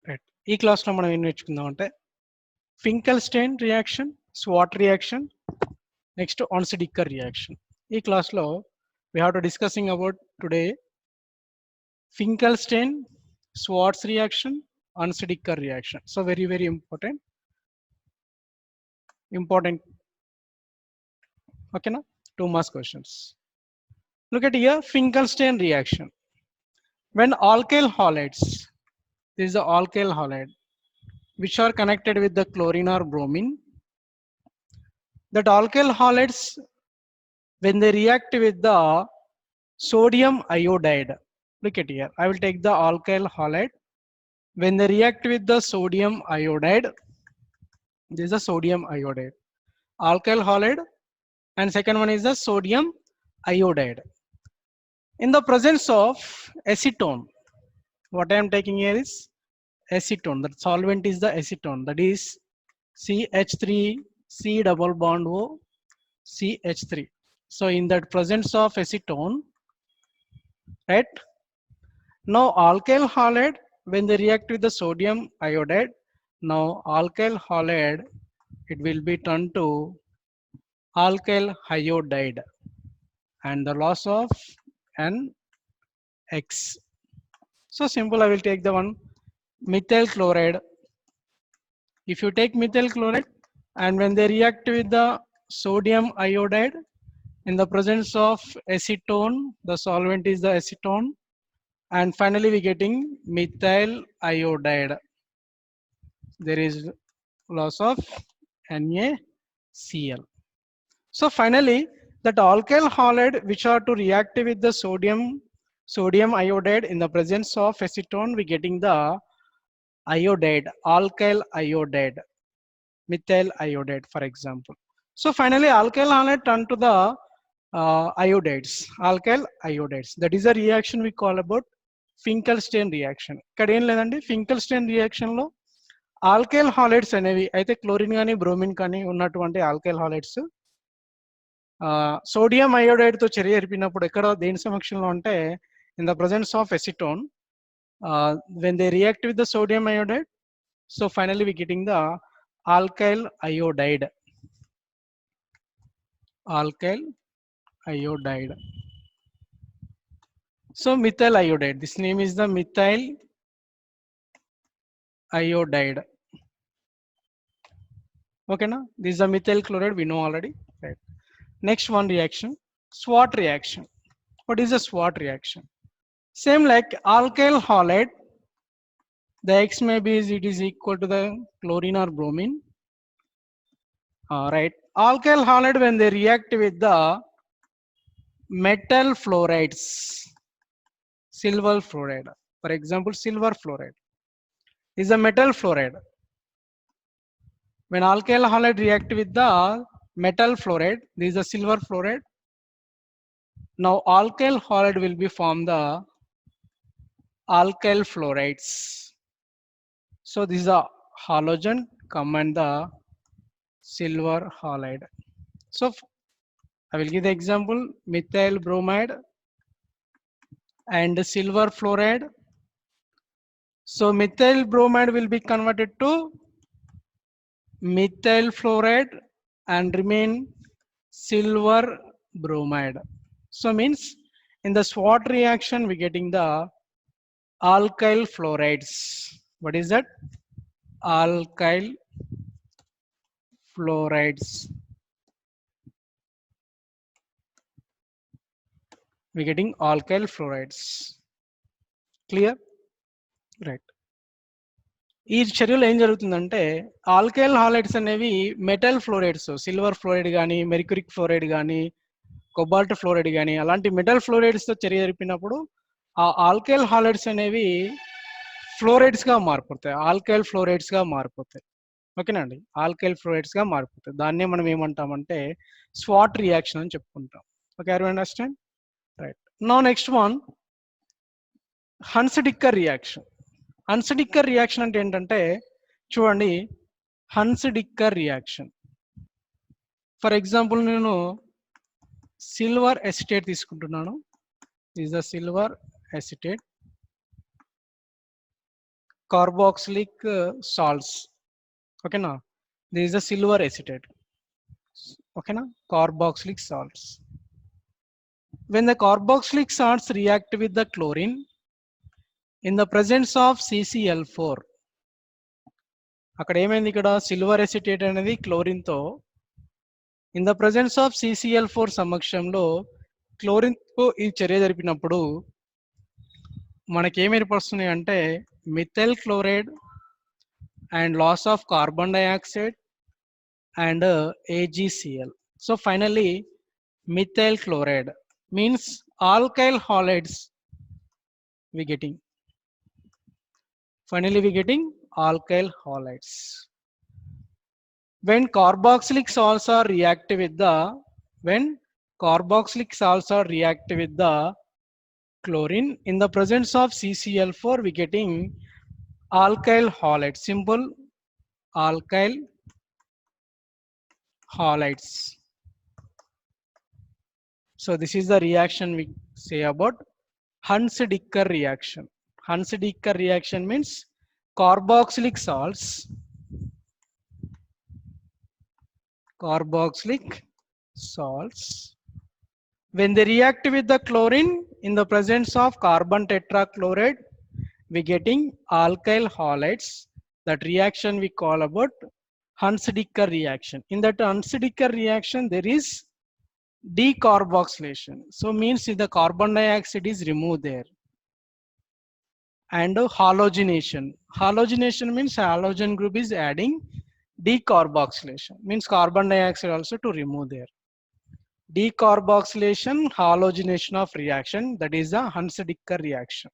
Right. ఈ క్లాస్లో మనం ఏం నేర్చుకుందాం అంటే Finkelstein reaction, Swarts reaction, next Hunsdiecker reaction. ఈ క్లాస్లో we have to discussing about today Finkelstein, Schwarz reaction, Onstedicker reaction. So very important. Okay, now 2 marks questions. Look at here, Finkelstein reaction. When alkyl halides, this is the alkyl halide, which are connected with the chlorine or bromine. That alkyl halides, when they react with the sodium iodide, look at here, I will take the alkyl halide. When they react with the sodium iodide, this is a sodium iodide, alkyl halide, and second one is the sodium iodide. In the presence of acetone, what I am taking here is acetone. The solvent is the acetone, that is CH3 C double bond O CH3. So in that presence of acetone, right? Now alkyl halide, when they react with the sodium iodide, now alkyl halide, it will be turned to alkyl iodide and the loss of NX. So simple, I will take the one methyl chloride. If you take methyl chloride and when they react with the sodium iodide, in the presence of acetone, the solvent is the acetone, and finally we getting methyl iodide. There is loss of NaCl. So finally, that alkyl halide which are to react with the sodium iodide, in the presence of acetone we getting the iodide, alkyl iodide, methyl iodide for example. So finally alkyl halide turn to the iodides, alkyl iodides. That is a reaction we call about Finkelstein reaction. ఇక్కడ ఏం లేదండి, ఫింకెల్స్టైన్ reaction లో alkyl halides అనేవి అయితే chlorine కానీ bromine కానీ ఉన్నటువంటి alkyl halides sodium iodide తో చర్య జరిపినప్పుడు ఎక్కడ దేని సమక్షంలో అంటే in the presence of acetone, when they react with the sodium iodide, so finally we getting the alkyl iodide, alkyl iodide. So methyl iodide, this name is the methyl iodide. Okay, now this is the methyl chloride, we know already, right? Next one reaction, SWOT reaction. What is a SWOT reaction? Same like alkyl halide, the X may be it is equal to the chlorine or bromine. Right, alkyl halide when they react with the metal fluorides, silver fluoride, for example silver fluoride is a metal fluoride. When alkyl halide react with the metal fluoride, this is a silver fluoride. Now alkyl halide will be form the alkyl fluorides. So this is a halogen come and the silver halide. So I will give the example, methyl bromide and silver fluoride. So methyl bromide will be converted to methyl fluoride and remain silver bromide. So means in the SWOT reaction we getting the alkyl fluorides. What is that? Alkyl fluorides. We getting alkyl fluorides. Clear? Right. ఈ చర్యలో ఏం జరుగుతుందంటే alkyl halides అనేవి metal fluorides, silver fluoride కానీ mercuric fluoride కానీ cobalt fluoride కానీ అలాంటి metal fluorides తో చర్య జరిపినప్పుడు ఆ ఆల్కైల్ హాలైడ్స్ అనేవి ఫ్లోరైడ్స్ గా మారిపోతాయి, ఆల్కైల్ ఫ్లోరైడ్స్ గా మారిపోతాయి. ఓకేనండి, ఆల్కైల్ ఫ్లోరైడ్స్ గా మారిపోతాయి. దాన్నే మనం ఏమంటామంటే స్వాట్ రియాక్షన్ అని చెప్పుకుంటాం. Okay, are you understand? Right. Now next one, Hunsdiecker reaction. Hunsdiecker reaction అంటే ఏంటంటే చూడండి, హన్స్డిక్కర్ రియాక్షన్ ఫర్ ఎగ్జాంపుల్ నేను సిల్వర్ ఎసిటేట్ తీసుకుంటున్నాను, is the silver acetate. carboxylic salts. Okay, now this is a silver acetate. Okay, now carboxylic salts. When the carboxylic salts react with the chlorine in the presence of CCl4, అక్కడ ఏమైంది ఇక్కడ silver acetate అనేది chlorine తో in the presence of CCl4 సమక్షంలో chlorine తో ఈ చర్య జరిపినప్పుడు మనకి ఏం ఏర్పడుతున్నాయి అంటే methyl chloride and loss of carbon dioxide and AgCl. So finally methyl chloride means alkyl halides we getting. Finally we getting alkyl halides. When carboxylic salts are reactive with the chlorine in the presence of CCl4, we getting alkyl halides. Simple alkyl halides. So this is the reaction we say about Huns-Dicker reaction. Huns-Dicker reaction means carboxylic salts when they react with the chlorine in the presence of carbon tetrachloride, we getting alkyl halides. That reaction we call about Huns-Dicker reaction. In that Huns-Dicker reaction there is decarboxylation. So means the carbon dioxide is removed there. And halogenation. Halogenation means halogen group is adding decarboxylation. Means carbon dioxide also to remove there. Decarboxylation, halogenation of reaction, that is the Huns-Dicker reaction.